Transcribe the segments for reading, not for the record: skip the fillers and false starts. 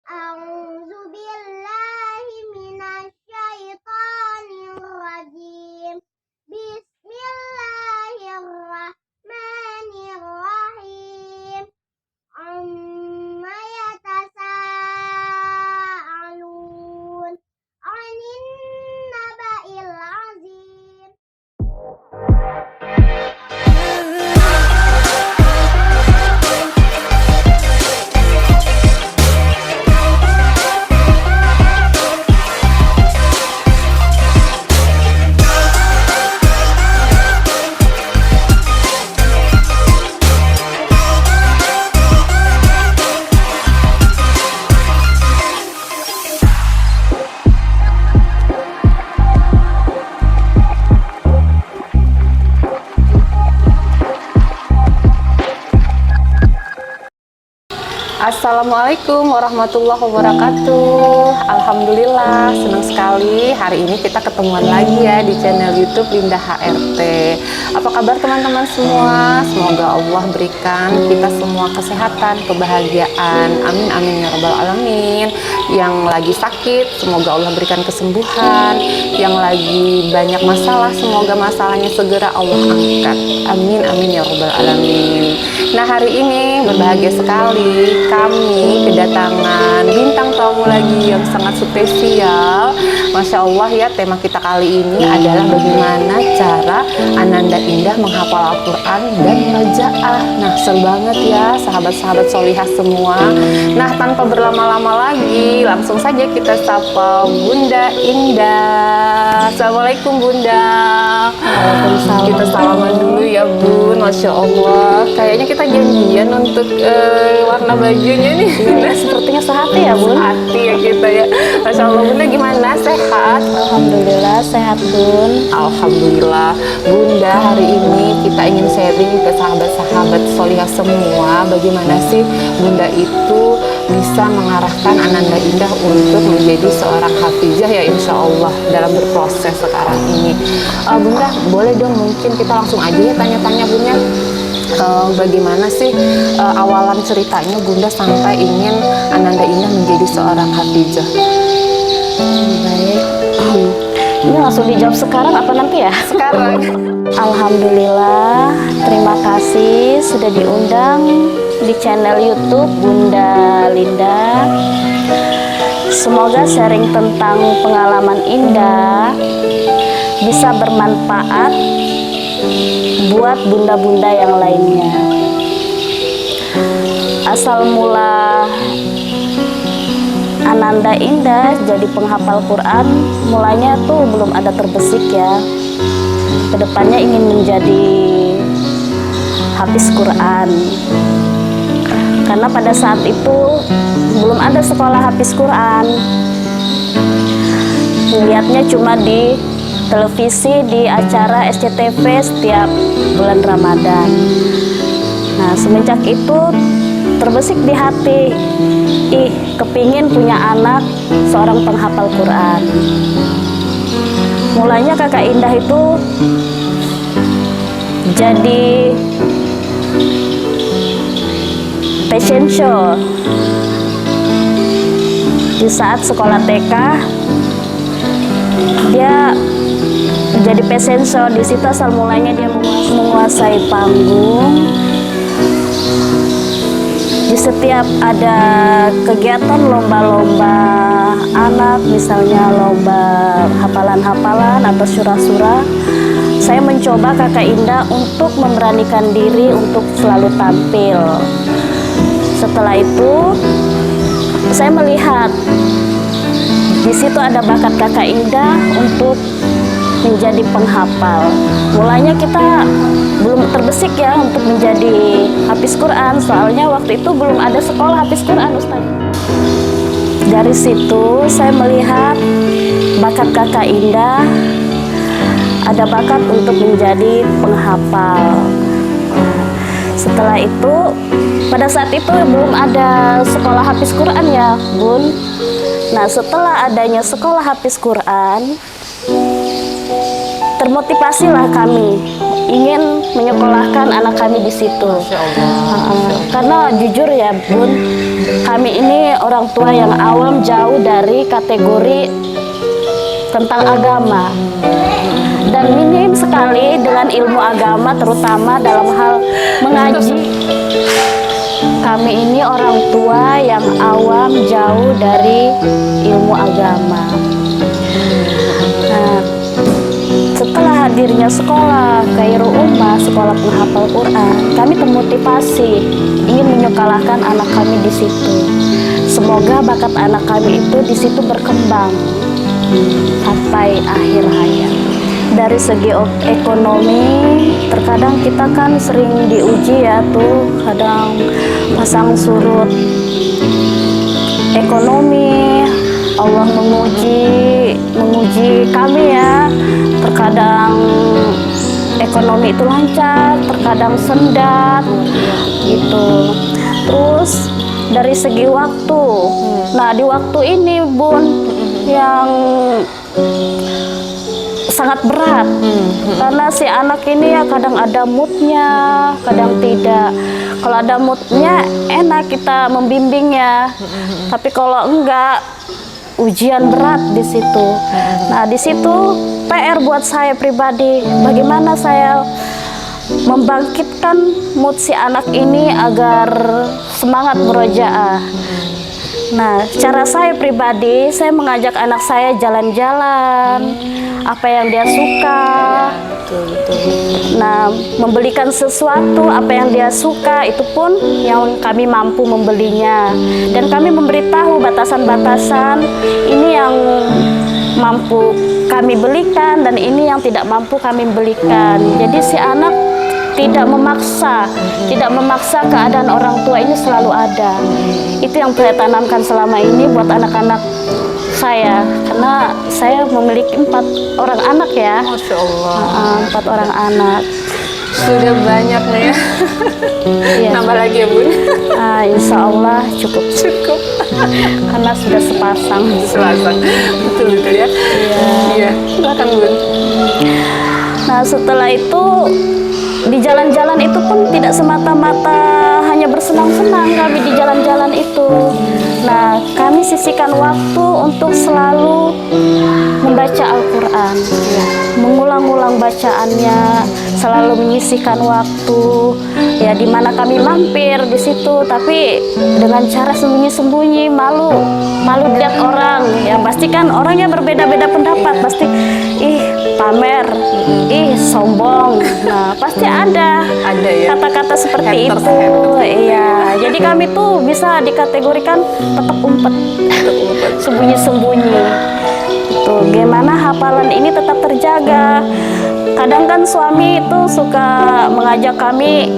A'udzu billahi minasyaitonir rajim. Bismillahirrahmanirrahim. Amma yatasaalun 'anin naba'il 'azim. Assalamualaikum warahmatullahi wabarakatuh. Alhamdulillah, senang sekali hari ini kita ketemuan lagi ya di channel YouTube Linda HRT. Apa kabar teman-teman semua? Semoga Allah berikan kita semua kesehatan, kebahagiaan. Amin amin ya rabbal alamin. Yang lagi sakit, semoga Allah berikan kesembuhan. Yang lagi banyak masalah, semoga masalahnya segera Allah angkat. Amin amin ya rabbal alamin. Nah, hari ini berbahagia sekali kami kedatangan bintang tamu lagi yang sangat spesial. Masya Allah ya, tema kita kali ini adalah bagaimana cara Ananda Indah menghafal Al-Quran dan murojaah. Nah, seru banget ya sahabat-sahabat solihah semua. Nah, tanpa berlama-lama lagi, langsung saja kita sapa Bunda Indah. Assalamualaikum Bunda. Waalaikumsalam. Kita salaman dulu ya Bun. Masya Allah, kayaknya kita janjian untuk warna bajunya nih. Iya, sepertinya sehati ya Bun. Hati ya kita ya. Masya Allah, Bunda gimana? Sehat? Alhamdulillah sehat Bun. Alhamdulillah. Bunda, hari ini kita ingin sharing ke sahabat-sahabat solihah semua, bagaimana sih Bunda itu bisa mengarahkan Ananda Indah untuk menjadi seorang hafizah ya, insya Allah dalam berproses sekarang ini. Bunda, boleh dong mungkin kita langsung aja ya tanya-tanya Bunda. Bagaimana sih awalan ceritanya Bunda sampai ingin Ananda Indah menjadi seorang hafizah? Baik. Ini langsung dijawab sekarang apa nanti ya? Sekarang. Alhamdulillah, terima kasih sudah diundang di channel YouTube Bunda Linda. Semoga sharing tentang pengalaman Indah bisa bermanfaat buat bunda-bunda yang lainnya. Asal mula Ananda Indah jadi penghafal Quran, mulanya tuh belum ada terbesit ya. Kedepannya ingin menjadi hafiz Quran. Karena pada saat itu belum ada sekolah hafiz Quran. Melihatnya cuma di televisi, di acara SCTV setiap bulan Ramadan. Nah, semenjak itu terbesit di hati, kepingin punya anak seorang penghafal Quran. Mulanya kakak Indah itu jadi fashion show. Di saat sekolah TK, dia jadi fashion show. Di situ asal mulanya dia menguasai panggung. Di setiap ada kegiatan lomba-lomba anak, misalnya lomba hafalan-hafalan atau surah-surah, saya mencoba kakak Indah untuk memberanikan diri untuk selalu tampil. Setelah itu saya melihat di situ ada bakat kakak Indah untuk menjadi penghafal. Mulanya kita belum terbesit ya untuk menjadi hafiz Quran, soalnya waktu itu belum ada sekolah hafiz Quran, Ustaz. Dari situ saya melihat bakat kakak Indah, ada bakat untuk menjadi penghafal. Setelah itu, pada saat itu belum ada sekolah hafiz Quran ya Bun. Nah, setelah adanya sekolah hafiz Quran, termotivasilah kami ingin menyekolahkan anak kami di situ. Masya Allah. Karena jujur ya Bun, kami ini orang tua yang awam jauh dari kategori tentang agama. Dan minim sekali dengan ilmu agama, terutama dalam hal mengaji. Kami ini orang tua yang awam jauh dari ilmu agama. Nah, setelah hadirnya sekolah Khairul Ummah, sekolah penghafal Quran, kami termotivasi ingin menyekolahkan anak kami di situ. Semoga bakat anak kami itu di situ berkembang sampai akhir hayat. Dari segi ekonomi, terkadang kita kan sering diuji ya tuh, kadang pasang surut ekonomi, Allah menguji kami ya. Terkadang ekonomi itu lancar, terkadang sendat gitu. Terus dari segi waktu, nah di waktu ini Bun yang sangat berat karena si anak ini ya kadang ada moodnya, kadang tidak. Kalau ada moodnya enak kita membimbingnya, tapi kalau enggak ujian berat di situ. Nah di situ PR buat saya pribadi, bagaimana saya membangkitkan mood si anak ini agar semangat murojaah. Nah, cara saya pribadi, saya mengajak anak saya jalan-jalan, apa yang dia suka. Nah, membelikan sesuatu apa yang dia suka, itu pun yang kami mampu membelinya. Dan kami memberitahu batasan-batasan, ini yang mampu kami belikan dan ini yang tidak mampu kami belikan. Jadi si anak tidak memaksa keadaan orang tua ini selalu ada. Itu yang saya tanamkan selama ini buat anak-anak saya, karena saya memiliki 4 orang anak ya. Masya Allah. 4 orang anak. Sudah banyak nih ya. Iya. Nambah lagi ya Bun? Insya Allah cukup. Karena sudah sepasang. Betul ya. Iya. Silakan Bun. Nah setelah itu di jalan-jalan itu pun tidak semata-mata hanya bersenang-senang kami di jalan-jalan itu. Nah, kami sisihkan waktu untuk selalu membaca Al-Quran, mengulang-ulang bacaannya, selalu menyisihkan waktu. Ya, di mana kami mampir di situ, tapi dengan cara sembunyi-sembunyi, malu dilihat orang. Ya, pasti kan orangnya berbeda-beda pendapat, pasti pamer, sombong. Nah, pasti ada ya kata-kata seperti haters, itu. Iya, jadi kami tuh bisa dikategorikan tetap umpet, sembunyi-sembunyi. Tuh, gimana hafalan ini tetap terjaga. Kadang kan suami itu suka mengajak kami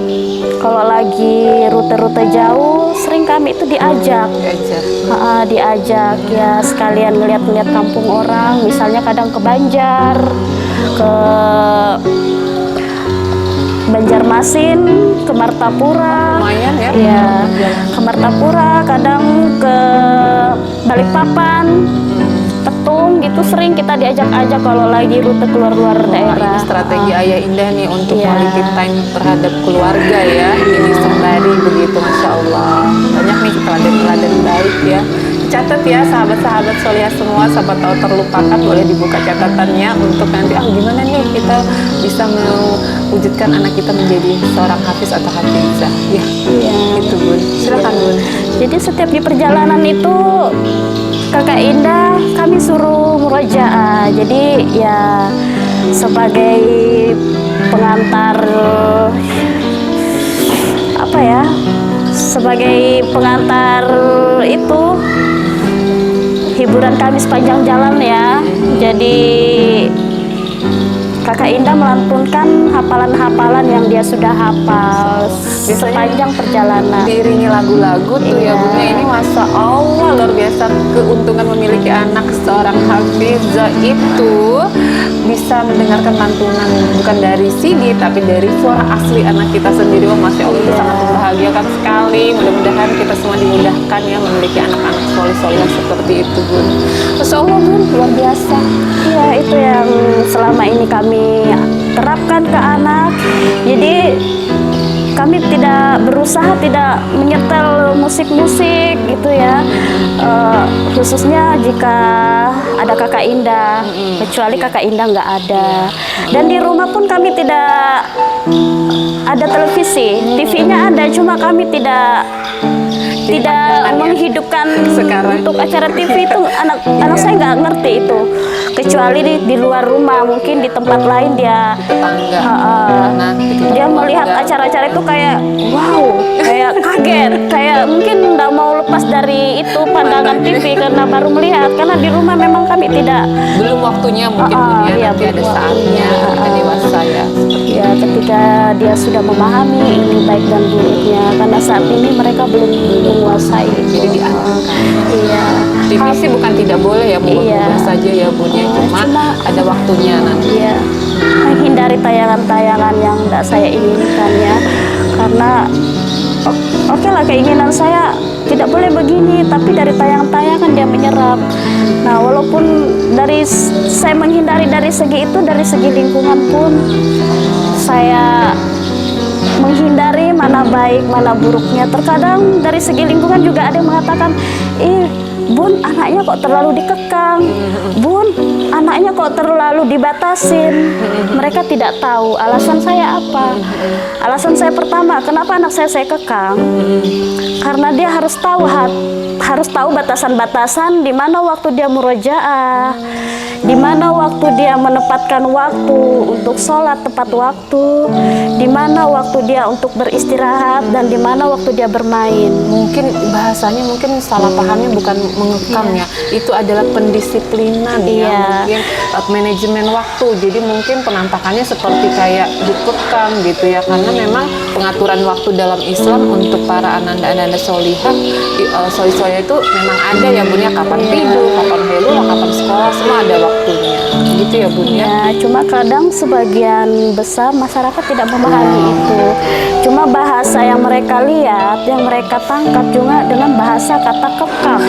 kalau lagi rute-rute jauh, sering kami itu diajak ya, sekalian ngeliat-ngeliat kampung orang. Misalnya kadang ke Banjar, ke Banjarmasin, ke Martapura, lumayan ya. Iya, ke Martapura, kadang ke Balikpapan, Petung gitu, sering kita diajak-ajak kalau lagi rute keluar daerah. Ini strategi Ayah Indah nih untuk quality time terhadap keluarga ya. Ini sembari begitu, Masya Allah. Banyak nih teladan-teladan baik ya. Catat ya sahabat-sahabat solihah semua, siapa tahu terlupakan, boleh dibuka catatannya untuk nanti gimana nih kita bisa mewujudkan anak kita menjadi seorang hafiz atau hafizah ya. Itu Bun, silakan Bun. Jadi setiap di perjalanan itu Kakak Indah kami suruh murojaah. Jadi ya sebagai pengantar sebagai pengantar itu hiburan kami sepanjang jalan ya. Jadi Kakak Indah melantunkan hafalan-hafalan yang dia sudah hafal sepanjang perjalanan. Diiringi lagu-lagu tuh ya Bunda. Ini Masya Allah luar biasa keuntungan memiliki anak seorang hafizah itu bisa mendengarkan lantunan bukan dari CD tapi dari suara asli anak kita sendiri. Masya Allah itu sangat membahagiakan sekali. Mudah-mudahan kita semua dimudahkan ya memiliki anak-anak soleh soleh seperti itu, Bun. Masya Allah, Bun, luar biasa. Ya, itu yang selama ini kami terapkan ke anak. Jadi kami tidak berusaha tidak menyetel musik-musik gitu ya. Khususnya jika ada kakak Indah, kecuali kakak Indah nggak ada. Dan di rumah pun kami tidak ada televisi, TV-nya ada, cuma kami tidak menghidupkan Sekarang. untuk acara TV itu. Anak saya nggak ngerti itu, kecuali di luar rumah, mungkin di tempat lain dia Tetangga. Nah, gitu. dia melihat acara-acara itu kayak wow, kayak kaget, kayak mungkin nggak mau lepas dari itu pandangan TV karena baru melihat. Karena di rumah memang kami tidak, Belum waktunya mungkin, Bun, ya. iya, Nanti ada belum saatnya waktunya. ketika dewasa ya. ya ketika dia sudah memahami ini baik dan buruknya. Karena saat ini mereka belum menguasai itu. Jadi diarahkan. Iya. TV sih bukan tidak boleh ya, Iya. mubah saja ya, Bun, ya. Cuma ada waktunya nanti. Iya, menghindari tayangan-tayangan yang tidak saya inginkan ya. Karena oke lah, keinginan saya tidak boleh begini, tapi dari tayangan-tayangan dia menyerap. Nah, walaupun saya menghindari dari segi itu, dari segi lingkungan pun saya menghindari mana baik mana buruknya. Terkadang dari segi lingkungan juga ada yang mengatakan, Bun, anaknya kok terlalu dikekang, Bun, anaknya kok terlalu dibatasin. Mereka tidak tahu alasan saya apa. Alasan saya pertama, kenapa anak saya kekang? Karena dia harus tahu batasan-batasan di mana waktu dia murojaah, di mana waktu dia menempatkan waktu untuk sholat tepat waktu, di mana waktu dia untuk beristirahat, dan di mana waktu dia bermain. Mungkin bahasanya mungkin salah pahamnya bukan mengekang ya, itu adalah pendisiplinan ya, Iya. mungkin manajemen waktu. Jadi mungkin penampakannya seperti kayak dikekang gitu ya, karena memang pengaturan waktu dalam Islam untuk para ananda-ananda solihah, solih-solihah itu memang ada ya, Bun, ya, kapan tidur, kapan helula, kapan sekolah, semua ada waktunya gitu ya, Bun, ya. Ya, cuma kadang sebagian besar masyarakat tidak memahami itu. Cuma bahasa yang mereka lihat, yang mereka tangkap juga dengan bahasa kata kekang.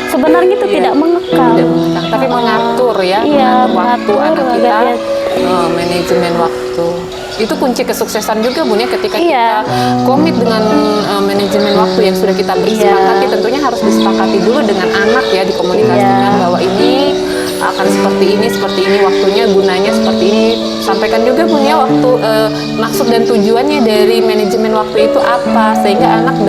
Sebenarnya itu tidak mengekang. Tidak mengekang, tapi mengatur ya, Iya, mengatur waktu mengatur anak kita, agar manajemen waktu. Itu kunci kesuksesan juga, Bun, ya, ketika Iya. kita komit dengan manajemen waktu yang sudah kita bersepakati. Iya. Tentunya harus disepakati dulu dengan anak ya, dikomunikasikan Iya. bahwa ini akan seperti ini waktunya, gunanya seperti ini. Sampaikan juga, Bun, ya, waktu maksud dan tujuannya dari manajemen waktu itu apa, sehingga anak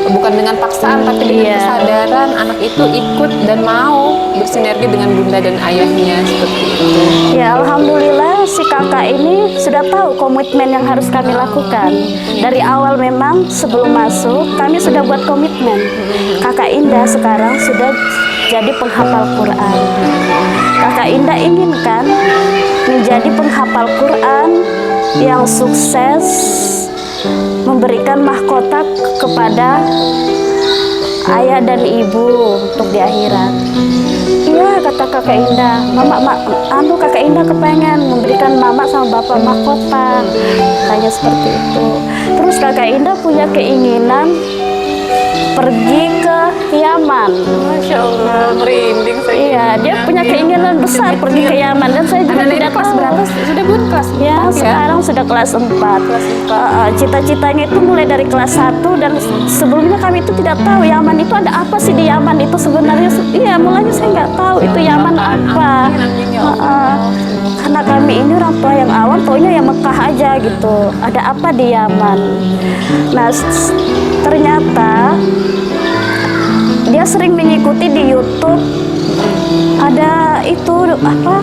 bukan dengan paksaan tapi dengan Iya. kesadaran anak itu ikut dan mau bersinergi dengan bunda dan ayahnya seperti itu. Ya, alhamdulillah si kakak ini sudah tahu komitmen yang harus kami lakukan. Dari awal memang sebelum masuk kami sudah buat komitmen. Kakak Indah sekarang sudah jadi penghafal Quran. Kakak Indah inginkan menjadi penghafal Quran yang sukses, memberikan mahkota kepada ayah dan ibu untuk di akhirat. Iya, kata kakak Indah, kakak Indah kepengen memberikan mama sama bapak mahkota, tanya seperti itu. Terus kakak Indah punya keinginan pergi ke Yaman. Masya Allah, merinding saya. Iya, dia punya keinginan besar pergi ke Yaman, dan saya juga Anak-anak tidak kelas tahu. berapa? Sudah, Bun, kelas 4 Ya, sekarang sudah kelas 4. Cita-citanya itu mulai dari kelas 1, dan sebelumnya kami itu tidak tahu Yaman itu ada apa sih di Yaman itu sebenarnya. Iya, mulanya saya nggak tahu itu Yaman apa. Karena kami ini orang tua yang awam, taunya yang Mekah aja gitu. Ada apa di Yaman? Nah, ternyata dia sering mengikuti di YouTube, ada itu apa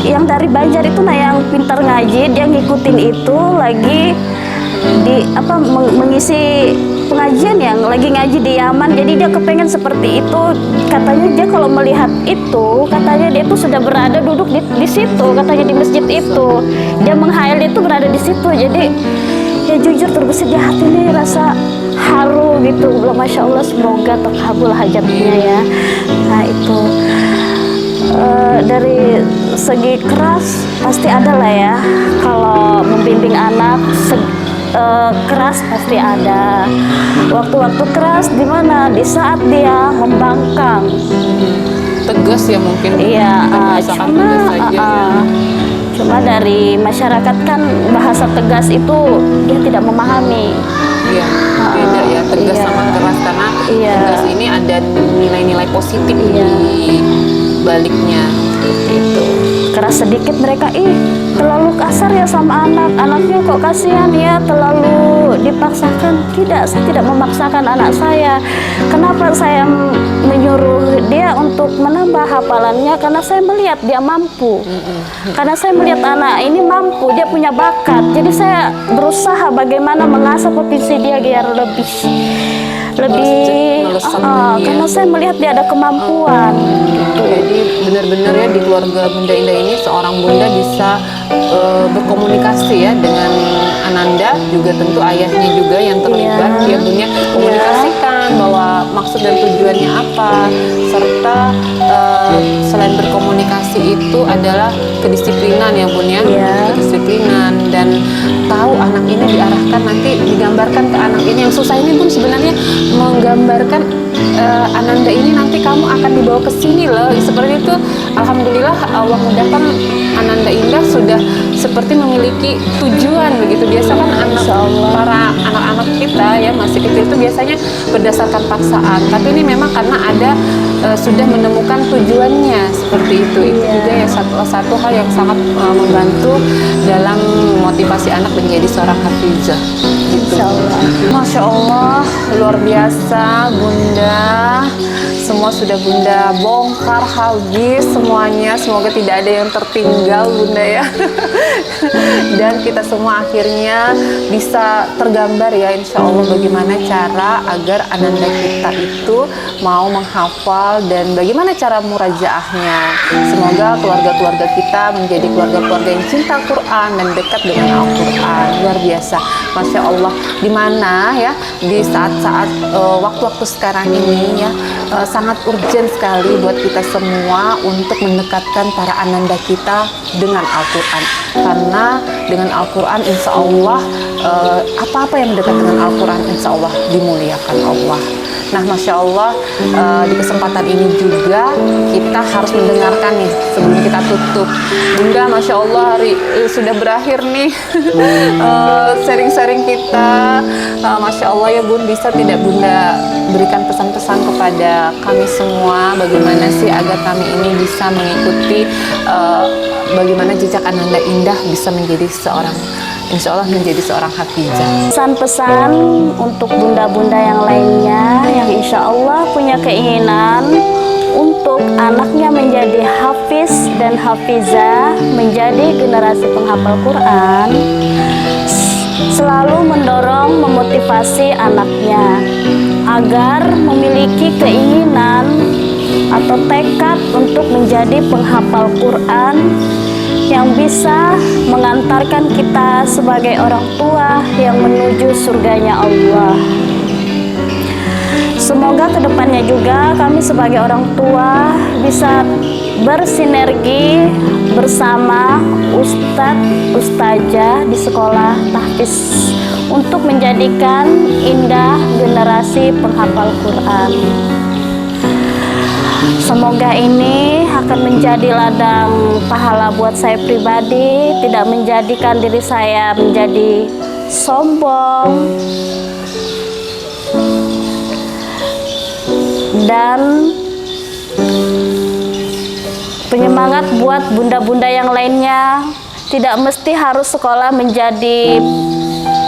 yang dari Banjar itu, nah yang pintar ngaji, dia ngikutin itu lagi di mengisi pengajian yang lagi ngaji di Yaman. Jadi dia kepengen seperti itu. Katanya dia kalau melihat itu, katanya dia tuh sudah berada duduk di situ, katanya di masjid itu. Dia menghayal itu berada di situ. Jadi ya jujur terbesit di hati ini, rasa haru gitu. Masya Allah, semoga terkabul hajatnya ya. Nah itu dari segi keras pasti ada lah ya kalau membimbing anak. keras pasti ada. Waktu-waktu keras di mana? Di saat dia membangkang. Tegas ya mungkin. Iya, Misalkan tegas saja, cuma dari masyarakat kan bahasa tegas itu dia tidak memahami. Iya, beda ya tegas iya. sama keras, karena Iya. tegas ini ada nilai-nilai positif Iya. di baliknya. Itu keras sedikit mereka, terlalu kasar ya sama anaknya, kok kasihan ya, terlalu dipaksakan. Tidak, saya tidak memaksakan anak saya. Kenapa saya menyuruh dia untuk menambah hafalannya? Karena saya melihat dia mampu. Karena saya melihat anak ini mampu, dia punya bakat. Jadi saya berusaha bagaimana mengasah potensi dia biar lebih melesat dunia. karena saya melihat dia ada kemampuan. Jadi benar-benar ya di keluarga Bunda Indah ini seorang bunda bisa berkomunikasi ya dengan Ananda, juga tentu ayahnya juga yang terlibat. Iya. Ya Bunda, komunikasikan bahwa maksud dan tujuannya apa, serta selain berkomunikasi itu adalah kedisiplinan ya Bun ya. Iya. Kedisiplinan, dan tahu anak ini diarahkan, nanti digambarkan ke anak ini. Yang susah ini Bun sebenarnya menggambarkan Ananda ini nanti kamu akan dibawa ke sini loh, seperti itu. Alhamdulillah Allah mudahkan Ananda Indah sudah seperti memiliki tujuan begitu. Biasa kan para anak-anak kita ya masih kecil itu biasanya berdasarkan paksaan, tapi ini memang karena ada sudah menemukan tujuannya seperti itu. Itu juga ya satu hal yang sangat membantu dalam motivasi anak menjadi seorang hafizah gitu. Masya Allah, luar biasa Bunda. Semua sudah Bunda bongkar habis semuanya. Semoga tidak ada yang tertinggal Bunda ya. Dan kita semua akhirnya bisa tergambar ya insya Allah bagaimana cara agar Ananda kita itu mau menghafal dan bagaimana cara murajaahnya. Semoga keluarga-keluarga kita menjadi keluarga-keluarga yang cinta Quran dan dekat dengan Al-Quran. Luar biasa, Masya Allah. Dimana ya di saat-saat waktu-waktu sekarang ini ya sangat urgent sekali buat kita semua untuk mendekatkan para Ananda kita dengan Al-Quran. Karena dengan Al-Quran insya Allah apa-apa yang dekat dengan Al-Quran insya Allah dimuliakan Allah. Nah Masya Allah, di kesempatan ini juga kita harus mendengarkan nih sebelum kita tutup. Bunda Masya Allah sudah berakhir nih sharing-sharing kita. Masya Allah ya Bun, bisa tidak Bunda berikan pesan-pesan kepada kami semua bagaimana sih agar kami ini bisa mengikuti bagaimana jejak Ananda Indah bisa menjadi seorang, insya Allah menjadi seorang hafizah. Pesan-pesan untuk bunda-bunda yang lainnya yang insya Allah punya keinginan untuk anaknya menjadi hafiz dan hafizah, menjadi generasi penghafal Quran, selalu mendorong, memotivasi anaknya agar memiliki keinginan atau tekad untuk menjadi penghafal Quran yang bisa mengantarkan kita sebagai orang tua yang menuju surganya Allah. Semoga kedepannya juga kami sebagai orang tua bisa bersinergi bersama ustadz, ustazah di sekolah tahfiz untuk menjadikan Indah generasi penghafal Quran. Semoga ini akan menjadi ladang pahala buat saya pribadi, tidak menjadikan diri saya menjadi sombong, dan penyemangat buat bunda-bunda yang lainnya. Tidak mesti harus sekolah menjadi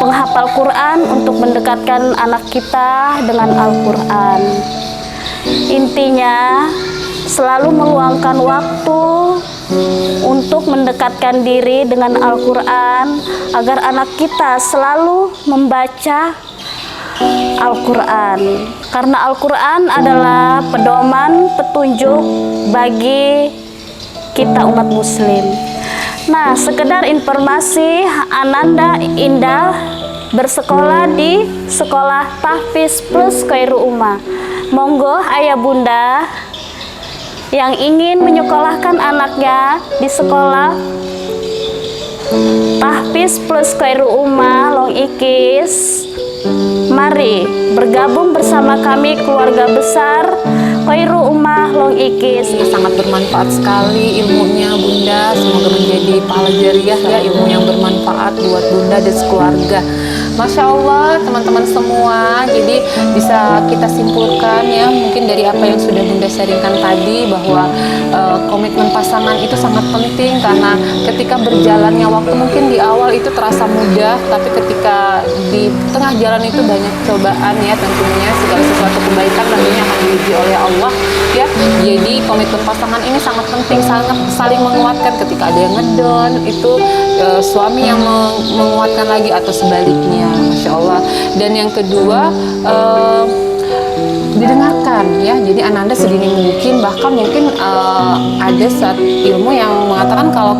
penghafal Quran untuk mendekatkan anak kita dengan Al-Quran. Intinya selalu meluangkan waktu untuk mendekatkan diri dengan Al-Quran agar anak kita selalu membaca Al-Quran, karena Al-Quran adalah pedoman, petunjuk bagi kita umat muslim. Nah, sekedar informasi, Ananda Indah bersekolah di Sekolah Tahfiz Plus Khairul Ummah. Monggo ayah bunda yang ingin menyekolahkan anaknya di sekolah Tahfiz plus Khairu Ummah Long Ikis. Mari bergabung bersama kami keluarga besar Khairu Ummah Long Ikis. Sangat bermanfaat sekali ilmunya Bunda. Semoga menjadi pahala jariah ya, ilmu yang bermanfaat buat Bunda dan sekeluarga. Masya Allah teman-teman semua. Jadi bisa kita simpulkan ya, mungkin dari apa yang sudah Bunda sharingkan tadi, bahwa komitmen pasangan itu sangat penting. Karena ketika berjalannya waktu mungkin di awal itu terasa mudah, tapi ketika di tengah jalan itu banyak cobaan ya, tentunya segala sesuatu kebaikan tentunya akan diuji oleh Allah ya. Jadi komitmen pasangan ini sangat penting, sangat saling menguatkan. Ketika ada yang ngedon itu suami yang menguatkan lagi atau sebaliknya. Masya Allah. Dan yang kedua didengarkan ya. Jadi Ananda sedini mungkin, bahkan mungkin ada saat ilmu yang mengatakan kalau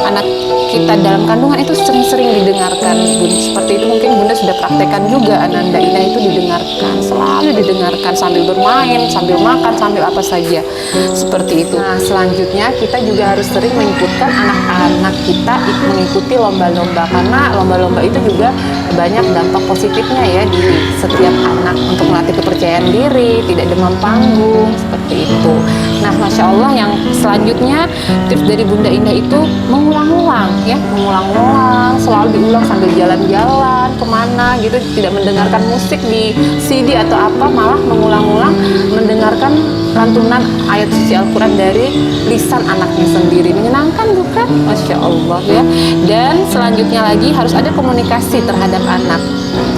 anak kita dalam kandungan itu sering-sering didengarkan. Seperti itu mungkin Bunda sudah praktekkan juga. Ananda Indah itu didengarkan, selalu didengarkan sambil bermain, sambil makan, sambil apa saja seperti itu. Nah selanjutnya kita juga harus sering menyebutkan anak-anak kita mengikuti lomba-lomba, karena lomba-lomba itu juga banyak dampak positifnya ya di setiap anak, untuk melatih kepercayaan diri, tidak demam panggung, seperti itu. Nah Masya Allah, yang selanjutnya tips dari Bunda Indah itu mengulang-ulang ya, mengulang-ulang, selalu diulang sambil jalan-jalan kemana gitu, tidak mendengarkan musik di CD atau apa, malah mengulang-ulang mendengarkan lantunan ayat suci Al-Quran dari lisan anaknya sendiri. Menyenangkan bukan? Masya Allah ya. Dan selanjutnya lagi harus ada komunikasi terhadap anak.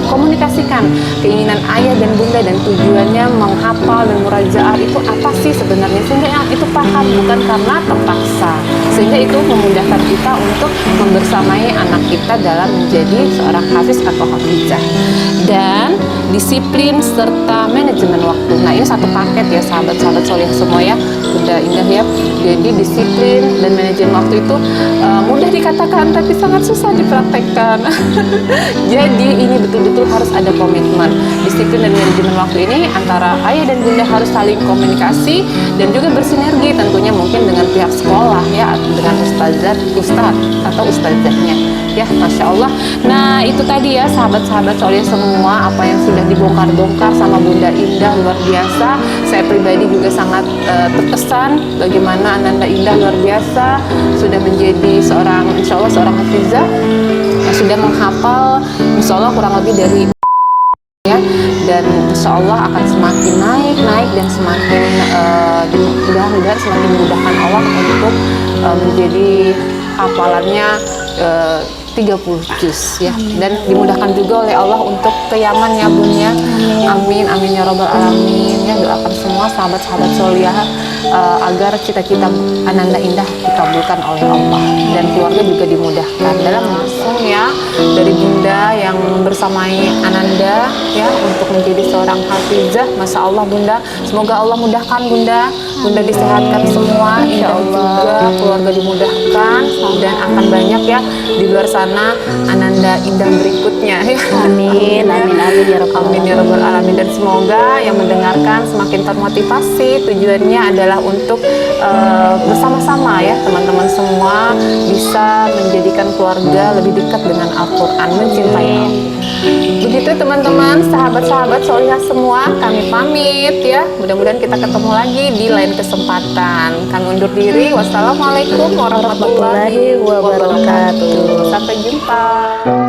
Komunikasikan keinginan ayah dan bunda dan tujuannya menghafal dan murajaah itu apa sih sebenarnya, sehingga yang itu paham, bukan karena terpaksa. Sehingga itu memudahkan kita untuk membersamai anak kita dalam menjadi seorang hafiz atau hafizah. Dan disiplin serta manajemen waktu. Nah ini satu paket ya sahabat-sahabat soleh semua ya, Bunda Indah ya. Jadi disiplin dan manajemen waktu itu mudah dikatakan tapi sangat susah dipraktekkan. Jadi ini betul-betul harus ada komitmen. Disiplin dan manajemen waktu ini antara ayah dan bunda harus saling komunikasi dan juga bersinergi tentunya, mungkin dengan pihak sekolah ya, dengan ustaz atau ustazahnya ya. Masya Allah. Nah itu tadi ya sahabat-sahabat soleh semua, apa yang sudah dibongkar-bongkar sama Bunda Indah luar biasa. Saya pribadi juga sangat terkesan bagaimana Ananda Indah luar biasa sudah menjadi seorang, insya Allah seorang hafizah, sudah menghafal insya Allah kurang lebih dari ya, dan insya Allah akan semakin naik dan semakin mudah-mudahan semakin memudahkan Allah untuk menjadi hafalannya 30 juz ya. Dan dimudahkan juga oleh Allah untuk ke Yaman ya Bun ya. Amin amin ya robbal alamin ya. Doakan semua sahabat-sahabat solihah agar cita-cita Ananda Indah dikabulkan oleh Allah dan keluarga juga dimudahkan dalam langsung ya, dari Bunda yang bersamai Ananda ya untuk menjadi seorang hafizah. Masya Allah Bunda, semoga Allah mudahkan Bunda disehatkan semua, insya Allah juga keluarga dimudahkan, dan akan banyak ya di luar sana Ananda Indah berikutnya ya. Amin amin amin ya rabbal Amin ya rabbal alamin. Dan semoga yang mendengarkan semakin termotivasi, tujuannya adalah untuk bersama-sama ya teman-teman semua bisa menjadikan keluarga lebih dekat dengan Al-Quran, mencintai Allah. Begitu teman-teman, sahabat-sahabat solihah semua, kami pamit ya. Mudah-mudahan kita ketemu lagi di lain kesempatan. Kami undur diri. Wassalamualaikum warahmatullahi wabarakatuh. Sampai jumpa.